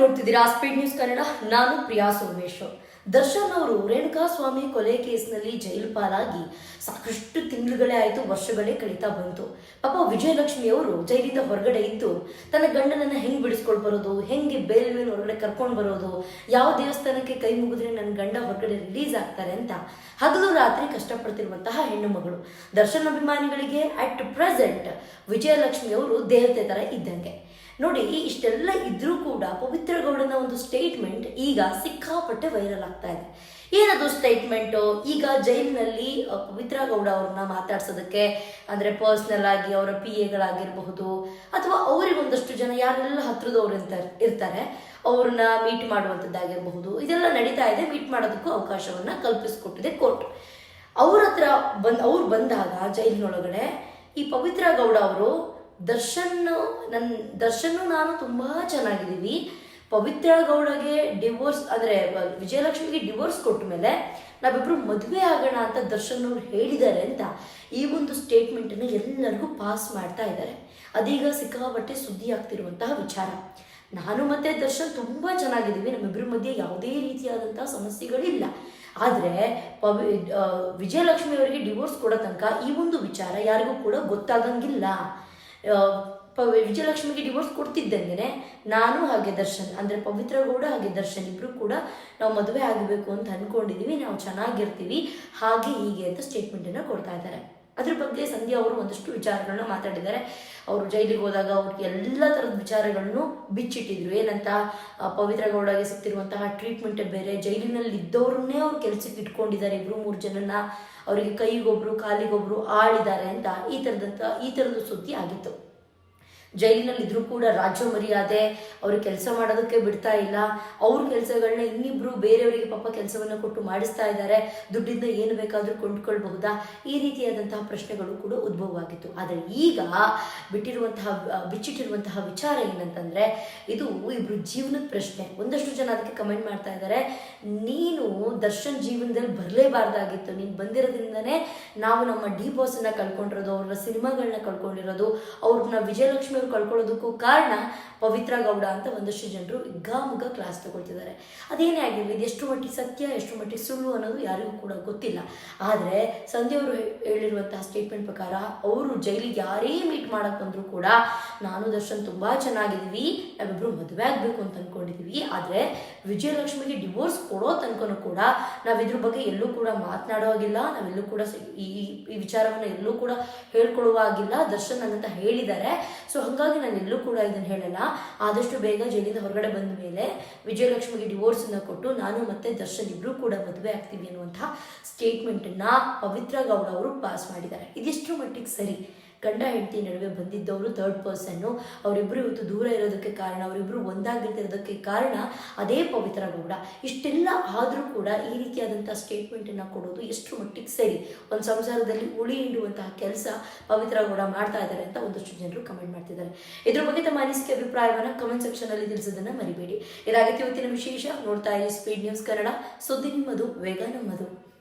ನೋಡ್ತಿದ್ದೀರಾ speed news Kannada. ನಾನು ಪ್ರಿಯಾ ಸೋಮೇಶ್. ದರ್ಶನ್ ಅವರು ರೇಣುಕಾ ಸ್ವಾಮಿ ಕೊಲೆ ಕೇಸ್ನಲ್ಲಿ ಜೈಲು ಪಾಲಾಗಿ ಸಾಕಷ್ಟು ತಿಂಗಳುಗಳೇ ಆಯಿತು, ವರ್ಷಗಳೇ ಕಳೀತಾ ಬಂತು. ಪಾಪ ವಿಜಯಲಕ್ಷ್ಮಿ ಅವರು ಜೈಲಿಂದ ಹೊರಗಡೆ ಇದ್ದು ತನ್ನ ಗಂಡನನ್ನ ಹೆಂಗೆ ಬಿಡಿಸ್ಕೊಂಡು ಬರೋದು, ಹೆಂಗೆ ಬೇರೆ ಮೇಲೆ ಹೊರಗಡೆ ಕರ್ಕೊಂಡು ಬರೋದು, ಯಾವ ದೇವಸ್ಥಾನಕ್ಕೆ ಕೈ ಮುಗಿದ್ರೆ ನನ್ನ ಗಂಡ ಹೊರಗಡೆ ರಿಲೀಸ್ ಆಗ್ತಾರೆ ಅಂತ ಹಗಲು ರಾತ್ರಿ ಕಷ್ಟಪಡ್ತಿರುವಂತಹ ಹೆಣ್ಣು ಮಗಳು. ದರ್ಶನ್ ಅಭಿಮಾನಿಗಳಿಗೆ ಅಟ್ ಪ್ರೆಸೆಂಟ್ ವಿಜಯಲಕ್ಷ್ಮಿ ಅವರು ದೇವತೆ ತರ ಇದ್ದಂಗೆ. ನೋಡಿ, ಇಷ್ಟೆಲ್ಲ ಇದ್ರೂ ಕೂಡ ಪವಿತ್ರ ಗೌಡನ ಒಂದು ಸ್ಟೇಟ್ಮೆಂಟ್ ಈಗ ಸಿಕ್ಕಾಪಟ್ಟೆ ವೈರಲ್ ಆಗ್ತಾ ಇದೆ. ಏನದು ಸ್ಟೇಟ್ಮೆಂಟು? ಈಗ ಜೈಲಿನಲ್ಲಿ ಪವಿತ್ರ ಗೌಡ ಅವ್ರನ್ನ ಮಾತಾಡ್ಸೋದಕ್ಕೆ, ಅಂದರೆ ಪರ್ಸ್ನಲ್ ಆಗಿ ಅವರ PA ಅಥವಾ ಅವರಿಗೆ ಒಂದಷ್ಟು ಜನ ಯಾರೆಲ್ಲ ಹತ್ರದವ್ರು ಇರ್ತಾರೆ ಅವ್ರನ್ನ ಮೀಟ್ ಮಾಡುವಂಥದ್ದಾಗಿರಬಹುದು, ಇದೆಲ್ಲ ನಡೀತಾ ಇದೆ. ಮೀಟ್ ಮಾಡೋದಕ್ಕೂ ಅವಕಾಶವನ್ನ ಕಲ್ಪಿಸಿಕೊಟ್ಟಿದೆ ಕೋರ್ಟ್. ಅವ್ರ ಹತ್ರ ಅವ್ರು ಬಂದಾಗ ಜೈಲಿನೊಳಗಡೆ ಈ ಪವಿತ್ರ ಗೌಡ ಅವರು ದರ್ಶನ್ನು ನಾನು ತುಂಬಾ ಚೆನ್ನಾಗಿದ್ದೀವಿ, ಪವಿತ್ರ ಗೌಡಗೆ ಡಿವೋರ್ಸ್ ಅಂದರೆ ವಿಜಯಲಕ್ಷ್ಮಿಗೆ ಡಿವೋರ್ಸ್ ಕೊಟ್ಟ ಮೇಲೆ ನಾವಿಬ್ರು ಮದುವೆ ಆಗೋಣ ಅಂತ ದರ್ಶನ್ ಅವ್ರು ಹೇಳಿದ್ದಾರೆ ಅಂತ ಈ ಒಂದು ಸ್ಟೇಟ್ಮೆಂಟನ್ನು ಎಲ್ಲರಿಗೂ ಪಾಸ್ ಮಾಡ್ತಾ ಇದ್ದಾರೆ. ಅದೀಗ ಸಿಕ್ಕಾಪಟ್ಟೆ ಸುದ್ದಿ ಆಗ್ತಿರುವಂತಹ ವಿಚಾರ. ನಾನು ಮತ್ತೆ ದರ್ಶನ್ ತುಂಬ ಚೆನ್ನಾಗಿದ್ದೀವಿ, ನಮ್ಮಿಬ್ಬರ ಮಧ್ಯೆ ಯಾವುದೇ ರೀತಿಯಾದಂತಹ ಸಮಸ್ಯೆಗಳಿಲ್ಲ. ಆದರೆ ವಿಜಯಲಕ್ಷ್ಮಿ ಅವರಿಗೆ ಡಿವೋರ್ಸ್ ಕೊಡೋ ತನಕ ಈ ಒಂದು ವಿಚಾರ ಯಾರಿಗೂ ಕೂಡ ಗೊತ್ತಾಗಂಗಿಲ್ಲ. ವಿಜಯಲಕ್ಷ್ಮಿಗೆ ಡಿವೋರ್ಸ್ ಕೊಡ್ತಿದ್ದಂಗೆ ನಾನು ಹಾಗೆ ದರ್ಶನ್, ಅಂದರೆ ಪವಿತ್ರ ಗೌಡ ಹಾಗೆ ದರ್ಶನ್ ಇಬ್ರು ಕೂಡ ನಾವು ಮದುವೆ ಆಗಬೇಕು ಅಂತ ಅಂದ್ಕೊಂಡಿದ್ದೀವಿ, ನಾವು ಚೆನ್ನಾಗಿರ್ತೀವಿ, ಹಾಗೆ ಹೀಗೆ ಅಂತ ಸ್ಟೇಟ್ಮೆಂಟನ್ನು ಕೊಡ್ತಾ ಇದ್ದಾರೆ. ಅದ್ರ ಬಗ್ಗೆ ಸಂಧ್ಯಾ ಅವರು ಒಂದಷ್ಟು ವಿಚಾರಗಳನ್ನ ಮಾತಾಡಿದ್ದಾರೆ. ಅವರು ಜೈಲಿಗೆ ಹೋದಾಗ ಅವ್ರಿಗೆ ಎಲ್ಲ ಥರದ ವಿಚಾರಗಳನ್ನು ಬಿಚ್ಚಿಟ್ಟಿದ್ರು. ಏನಂತ, ಪವಿತ್ರ ಗೌಡಗೆ ಸಿಗ್ತಿರುವಂತಹ ಟ್ರೀಟ್ಮೆಂಟ್ ಬೇರೆ, ಜೈಲಿನಲ್ಲಿ ಇದ್ದವ್ರನ್ನೇ ಅವ್ರು ಕೆಲಸಕ್ಕೆ ಇಟ್ಕೊಂಡಿದ್ದಾರೆ, 2-3 ಜನನ, ಅವರಿಗೆ ಕೈಗೊಬ್ರು ಕಾಲಿಗೊಬ್ರು ಆಳಿದ್ದಾರೆ ಅಂತ ಈ ಥರದ್ದು ಸುದ್ದಿ ಆಗಿತ್ತು. ಜೈಲಿನಲ್ಲಿ ಇದ್ರೂ ಕೂಡ ರಾಜ್ಯ ಮರ್ಯಾದೆ, ಅವ್ರಿಗೆ ಕೆಲಸ ಮಾಡೋದಕ್ಕೆ ಬಿಡ್ತಾ ಇಲ್ಲ, ಅವ್ರ ಕೆಲಸಗಳನ್ನ ಇನ್ನಿಬ್ರು ಬೇರೆಯವರಿಗೆ ಪಾಪ ಕೆಲಸವನ್ನ ಕೊಟ್ಟು ಮಾಡಿಸ್ತಾ ಇದ್ದಾರೆ, ದುಡ್ಡಿಂದ ಏನು ಬೇಕಾದರೂ ಕೊಂಡ್ಕೊಳ್ಬಹುದಾ, ಈ ರೀತಿಯಾದಂತಹ ಪ್ರಶ್ನೆಗಳು ಕೂಡ ಉದ್ಭವವಾಗಿತ್ತು. ಆದರೆ ಈಗ ಬಿಚ್ಚಿಟ್ಟಿರುವಂತಹ ವಿಚಾರ ಏನಂತಂದ್ರೆ, ಇದು ಇಬ್ರು ಜೀವನದ ಪ್ರಶ್ನೆ. ಒಂದಷ್ಟು ಜನ ಅದಕ್ಕೆ ಕಮೆಂಟ್ ಮಾಡ್ತಾ ಇದ್ದಾರೆ, ನೀನು ದರ್ಶನ್ ಜೀವನದಲ್ಲಿ ಬರಲೇಬಾರ್ದಾಗಿತ್ತು, ನೀನು ಬಂದಿರೋದ್ರಿಂದನೇ ನಾವು ನಮ್ಮ ಬಾಸ್ ಅನ್ನ ಕಳ್ಕೊಂಡಿರೋದು, ಅವ್ರ ಸಿನಿಮಾಗಳನ್ನ ಕಳ್ಕೊಂಡಿರೋದು, ಅವ್ರನ್ನ ವಿಜಯಲಕ್ಷ್ಮಿ ಕಳ್ಕೊಳ್ಳೋದಕ್ಕೂ ಕಾರಣ ಪವಿತ್ರ ಗೌಡ ಅಂತ ಒಂದಷ್ಟು ಜನರು ಹಿಗ್ಗಾಮುಗ್ಗ ಕ್ಲಾಸ್ ತಗೊಳ್ತಿದ್ದಾರೆ. ಅದೇನೇ ಆಗಿರಲಿ, ಇದು ಎಷ್ಟು ಮಟ್ಟಿಗೆ ಸತ್ಯ ಎಷ್ಟು ಮಟ್ಟಿಗೆ ಸುಳ್ಳು ಅನ್ನೋದು ಯಾರಿಗೂ ಕೂಡ ಗೊತ್ತಿಲ್ಲ. ಆದರೆ ಸಂಧ್ಯಾ ಅವರು ಹೇಳಿರುವಂತಹ ಸ್ಟೇಟ್ಮೆಂಟ್ ಪ್ರಕಾರ ಅವರು ಜೈಲಿಗೆ ಯಾರೇ ಮೀಟ್ ಮಾಡಕ್ ಬಂದ್ರು ಕೂಡ ನಾನು ದರ್ಶನ್ ತುಂಬಾ ಚೆನ್ನಾಗಿದ್ದೀವಿ, ನಾವಿಬ್ರು ಮದುವೆ ಆಗ್ಬೇಕು ಅಂತ ಅನ್ಕೊಂಡಿದೀವಿ, ಆದರೆ ವಿಜಯಲಕ್ಷ್ಮಿಗೆ ಡಿವೋರ್ಸ್ ಕೊಡೋ ತನಕನೂ ಕೂಡ ನಾವಿದ್ರ ಬಗ್ಗೆ ಎಲ್ಲೂ ಕೂಡ ಮಾತನಾಡೋ ಆಗಿಲ್ಲ, ನಾವೆಲ್ಲೂ ಕೂಡ ಈ ವಿಚಾರವನ್ನು ಎಲ್ಲೂ ಕೂಡ ಹೇಳ್ಕೊಳ್ಳುವ ಆಗಿಲ್ಲ, ದರ್ಶನ್ ಅಂತ ಹೇಳಿದ್ದಾರೆ. ಸೊ ಹಾಗಾಗಿ ನಾನು ಎಲ್ಲೂ ಕೂಡ ಇದನ್ನು ಹೇಳಲ್ಲ. ಆದಷ್ಟು ಬೇಗ ಜೈಲಿಂದ ಹೊರಗಡೆ ಬಂದ ಮೇಲೆ ವಿಜಯಲಕ್ಷ್ಮಿಗೆ ಡಿವೋರ್ಸ್ ಅನ್ನ ಕೊಟ್ಟು ನಾನು ಮತ್ತೆ ದರ್ಶನ್ ಇಬ್ರು ಕೂಡ ಮದುವೆ ಆಗ್ತೀವಿ ಅನ್ನುವಂತಹ ಸ್ಟೇಟ್ಮೆಂಟ್ ಅನ್ನ ಪವಿತ್ರ ಗೌಡ ಅವರು ಪಾಸ್ ಮಾಡಿದ್ದಾರೆ. ಇದೆಷ್ಟು ಮಟ್ಟಿಗೆ ಸರಿ? ಗಂಡ ಹೆಂಡತಿ ನಡುವೆ ಬಂದಿದ್ದವರು ಥರ್ಡ್ ಪರ್ಸನ್ನು, ಅವರಿಬ್ಬರು ಇವತ್ತು ದೂರ ಇರೋದಕ್ಕೆ ಕಾರಣ, ಅವರಿಬ್ಬರು ಒಂದಾಗಿರೋದಕ್ಕೆ ಕಾರಣ ಅದೇ ಪವಿತ್ರ ಗೌಡ. ಇಷ್ಟೆಲ್ಲ ಆದರೂ ಕೂಡ ಈ ರೀತಿಯಾದಂಥ ಸ್ಟೇಟ್ಮೆಂಟನ್ನು ಕೊಡೋದು ಎಷ್ಟು ಮಟ್ಟಿಗೆ ಸರಿ? ಒಂದು ಸಂಸಾರದಲ್ಲಿ ಉಳಿ ಹಿಂಡುವಂತಹ ಕೆಲಸ ಪವಿತ್ರ ಗೌಡ ಮಾಡ್ತಾ ಇದ್ದಾರೆ ಅಂತ ಒಂದಷ್ಟು ಜನರು ಕಮೆಂಟ್ ಮಾಡ್ತಿದ್ದಾರೆ. ಇದ್ರ ಬಗ್ಗೆ ತಮ್ಮ ಅನಿಸಿಕೆ ಅಭಿಪ್ರಾಯವನ್ನು ಕಮೆಂಟ್ ಸೆಕ್ಷನಲ್ಲಿ ತಿಳಿಸೋದನ್ನು ಮರಿಬೇಡಿ. ಇದಾಗಿತ್ತು ಇವತ್ತಿನ ವಿಶೇಷ. ನೋಡ್ತಾ ಇರಿ ಸ್ಪೀಡ್ ನ್ಯೂಸ್ ಕನ್ನಡ, ಸುದ್ದಿ ನಿಮ್ಮದು, ವೇಗ ನಮ್ಮದು.